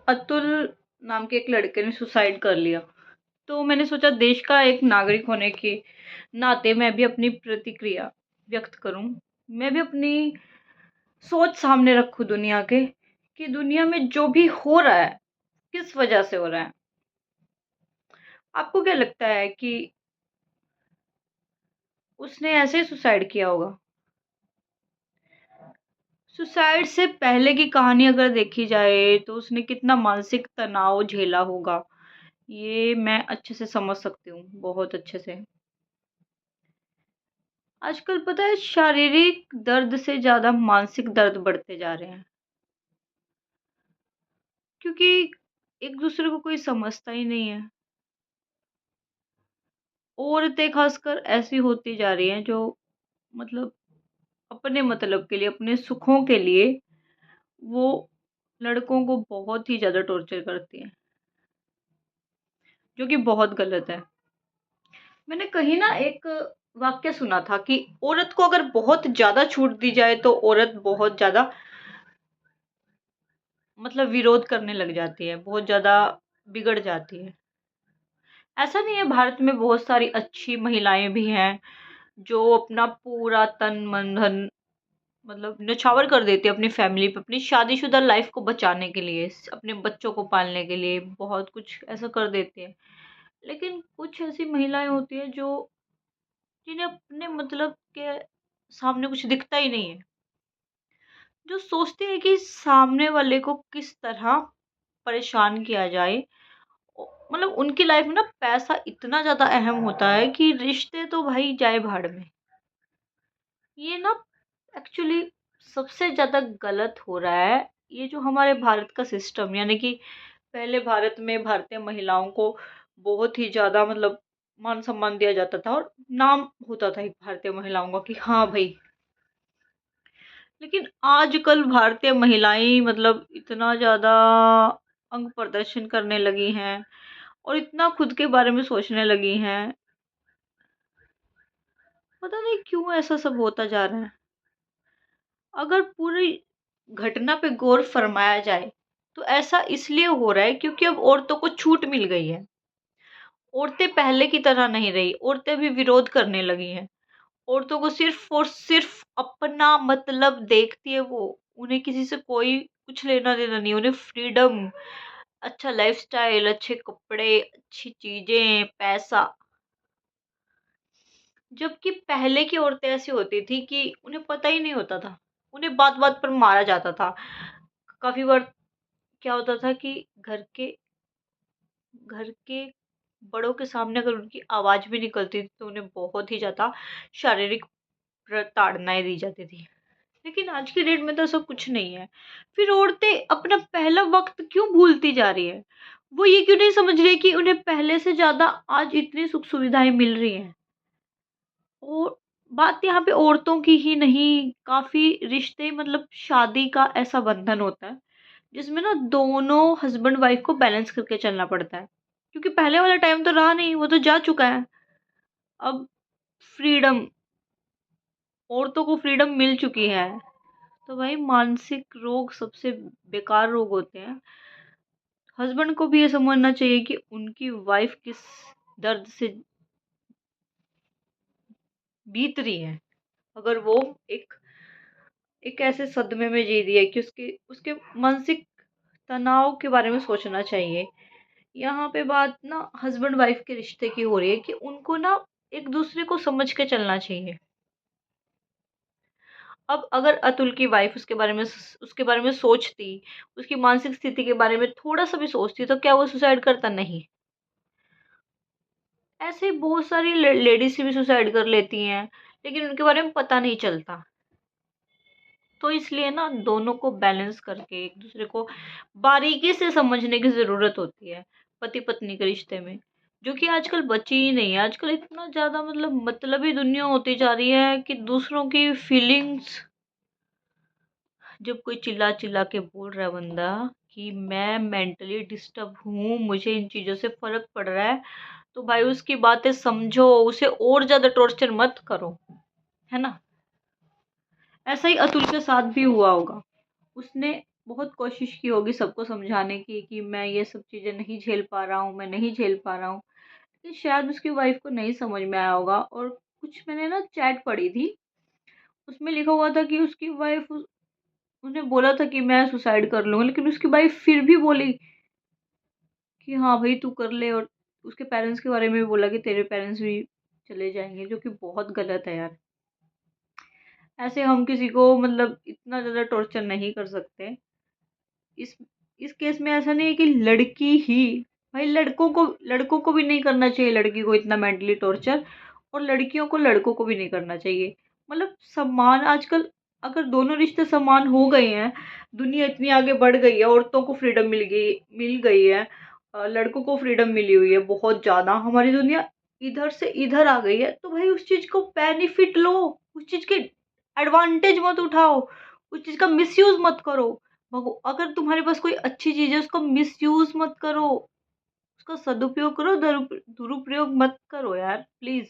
अतुल नाम के एक लड़के ने सुसाइड कर लिया। तो मैंने सोचा देश का एक नागरिक होने के नाते मैं भी अपनी प्रतिक्रिया व्यक्त करूं। मैं भी अपनी सोच सामने रखूं दुनिया के, कि दुनिया में जो भी हो रहा है किस वजह से हो रहा है। आपको क्या लगता है कि उसने ऐसे ही सुसाइड किया होगा? सुसाइड से पहले की कहानी अगर देखी जाए तो उसने कितना मानसिक तनाव झेला होगा, ये मैं अच्छे से समझ सकती हूँ, बहुत अच्छे से। आजकल पता है शारीरिक दर्द से ज़्यादा मानसिक दर्द बढ़ते जा रहे हैं, क्योंकि एक दूसरे को कोई समझता ही नहीं है। औरतें खासकर ऐसी होती जा रही हैं जो मतलब अपने मतलब के लिए, अपने सुखों के लिए वो लड़कों को बहुत ही ज़्यादा टॉर्चर करती हैं, जो कि बहुत गलत है। मैंने कहीं ना एक वाक्य सुना था कि औरत को अगर बहुत ज़्यादा छूट दी जाए तो औरत बहुत ज़्यादा मतलब विरोध करने लग जाती है, बहुत ज़्यादा बिगड़ जाती है। ऐसा नहीं है, भारत में बहुत सारी अच्छी महिलाएं भी हैं जो अपना पूरा तन मन धन मतलब न्यौछावर कर देती है अपनी फैमिली पे, अपनी शादीशुदा लाइफ को बचाने के लिए, अपने बच्चों को पालने के लिए बहुत कुछ ऐसा कर देती है। लेकिन कुछ ऐसी महिलाएं होती हैं जो जिन्हें अपने मतलब के सामने कुछ दिखता ही नहीं है, जो सोचती है कि सामने वाले को किस तरह परेशान किया जाए। मतलब उनकी लाइफ में ना पैसा इतना ज़्यादा अहम होता है कि रिश्ते तो भाई जाए भाड़ में। ये ना एक्चुअली सबसे ज़्यादा गलत हो रहा है। ये जो हमारे भारत का सिस्टम, यानी कि पहले भारत में भारतीय महिलाओं को बहुत ही ज़्यादा मतलब मान सम्मान दिया जाता था और नाम होता था एक भारतीय महिलाओं का कि हाँ भाई। लेकिन आजकल भारतीय महिलाएं मतलब इतना ज़्यादा अंग प्रदर्शन करने लगी हैं और इतना खुद के बारे में सोचने लगी हैं। पता नहीं क्यों ऐसा सब होता जा रहा है। अगर पूरी घटना पे गौर फरमाया जाए तो ऐसा इसलिए हो रहा है क्योंकि अब औरतों को छूट मिल गई है। औरतें पहले की तरह नहीं रही, औरतें भी विरोध करने लगी हैं। औरतों को सिर्फ और सिर्फ अपना मतलब देखती है वो। उन्हें किसी से कोई कुछ लेना देना नहीं, उन्हें फ्रीडम, अच्छा लाइफस्टाइल, अच्छे कपड़े, अच्छी चीजें, पैसा। जबकि पहले की औरतें ऐसी होती थी कि उन्हें पता ही नहीं होता था, उन्हें बात बात पर मारा जाता था। काफी बार क्या होता था कि घर के बड़ों के सामने अगर उनकी आवाज भी निकलती थी तो उन्हें बहुत ही ज्यादा शारीरिक प्रताड़नाएं दी जाती थी। लेकिन आज की डेट में तो ऐसा कुछ नहीं है। फिर औरतें अपना पहला वक्त क्यों भूलती जा रही है? वो ये क्यों नहीं समझ रही कि उन्हें पहले से ज्यादा आज इतनी सुख सुविधाएं मिल रही हैं। और बात यहाँ पे औरतों की ही नहीं, काफी रिश्ते मतलब शादी का ऐसा बंधन होता है जिसमें ना दोनों हस्बैंड वाइफ को बैलेंस करके चलना पड़ता है। क्योंकि पहले वाला टाइम तो रहा नहीं, वो तो जा चुका है। अब फ्रीडम, औरतों को फ्रीडम मिल चुकी है। तो भाई मानसिक रोग सबसे बेकार रोग होते हैं। हस्बैंड को भी ये समझना चाहिए कि उनकी वाइफ किस दर्द से बीत रही है। अगर वो एक एक ऐसे सदमे में जी रही है कि उसके उसके मानसिक तनाव के बारे में सोचना चाहिए। यहाँ पे बात ना हस्बैंड वाइफ के रिश्ते की हो रही है कि उनको ना एक दूसरे को समझ के चलना चाहिए। अब अगर अतुल की वाइफ उसके बारे में सोचती, उसकी मानसिक स्थिति के बारे में थोड़ा सा भी सोचती तो क्या वो सुसाइड करता? नहीं। ऐसे ही बहुत सारी लेडीज भी सुसाइड कर लेती हैं, लेकिन उनके बारे में पता नहीं चलता। तो इसलिए ना दोनों को बैलेंस करके एक दूसरे को बारीकी से समझने की जरूरत होती है पति पत्नी के रिश्ते में, जो कि आजकल बची ही नहीं है। आजकल इतना ज्यादा मतलबी दुनिया होती जा रही है कि दूसरों की फीलिंग्स, जब कोई चिल्ला चिल्ला के बोल रहा है बंदा कि मैं मेंटली डिस्टर्ब हूँ, मुझे इन चीज़ों से फ़र्क पड़ रहा है, तो भाई उसकी बातें समझो, उसे और ज़्यादा टॉर्चर मत करो, है ना? ऐसा ही अतुल के साथ भी हुआ होगा। उसने बहुत कोशिश की होगी सबको समझाने की कि मैं ये सब चीज़ें नहीं झेल पा रहा हूँ, मैं नहीं झेल पा रहा हूँ। लेकिन शायद उसकी वाइफ़ को नहीं समझ में आया होगा। और कुछ मैंने ना चैट पढ़ी थी, उसमें लिखा हुआ था कि उसकी वाइफ़ उसने बोला था कि मैं सुसाइड कर लूँगी, लेकिन उसकी वाइफ़ फिर भी बोली कि हाँ भाई तू कर ले। और उसके पेरेंट्स के बारे में भी बोला कि तेरे पेरेंट्स भी चले जाएँगे, जो कि बहुत गलत है यार। ऐसे हम किसी को मतलब इतना ज़्यादा टॉर्चर नहीं कर सकते। इस इस केस में ऐसा नहीं है कि लड़की ही, भाई लड़कों को भी नहीं करना चाहिए लड़की को इतना मेंटली टॉर्चर, और लड़कियों को लड़कों को भी नहीं करना चाहिए। मतलब सम्मान आजकल, अगर दोनों रिश्ते समान हो गए हैं, दुनिया इतनी आगे बढ़ गई है, औरतों को फ्रीडम मिल गई है, लड़कों को फ्रीडम मिली हुई है बहुत ज़्यादा, हमारी दुनिया इधर से इधर आ गई है, तो भाई उस चीज़ को बेनिफिट लो, उस चीज़ के एडवांटेज मत उठाओ, उस चीज़ का मिसयूज़ मत करो। अगर तुम्हारे पास कोई अच्छी चीज़ है उसका मिसयूज़ मत करो, उसका सदुपयोग करो, दुरुपयोग मत करो यार प्लीज़।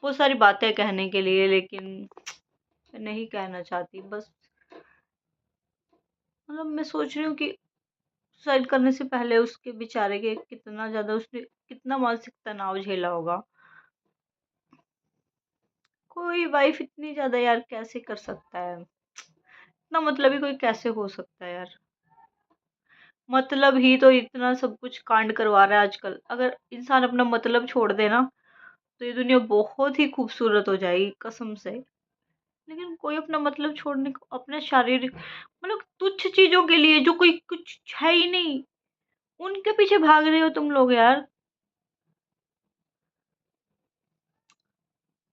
बहुत सारी बातें कहने के लिए, लेकिन मैं नहीं कहना चाहती बस। मतलब मैं सोच रही हूँ कि सुसाइड करने से पहले उसके बेचारे के कितना ज़्यादा, उसने कितना मानसिक तनाव झेला होगा। कोई वाइफ इतनी ज़्यादा यार कैसे कर सकता है? इतना मतलबी कोई कैसे हो सकता है यार? मतलब ही तो इतना सब कुछ कांड करवा रहा है आजकल। अगर इंसान अपना मतलब छोड़ दे ना, तो ये दुनिया बहुत ही खूबसूरत हो जाएगी कसम से। लेकिन कोई अपना मतलब छोड़ने को, अपने शारीरिक मतलब तुच्छ चीज़ों के लिए जो कोई कुछ है ही नहीं, उनके पीछे भाग रहे हो तुम लोग यार।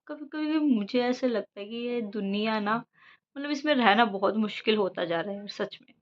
कभी-कभी मुझे ऐसे लगता है कि ये दुनिया ना, मतलब इसमें रहना बहुत मुश्किल होता जा रहा है सच में।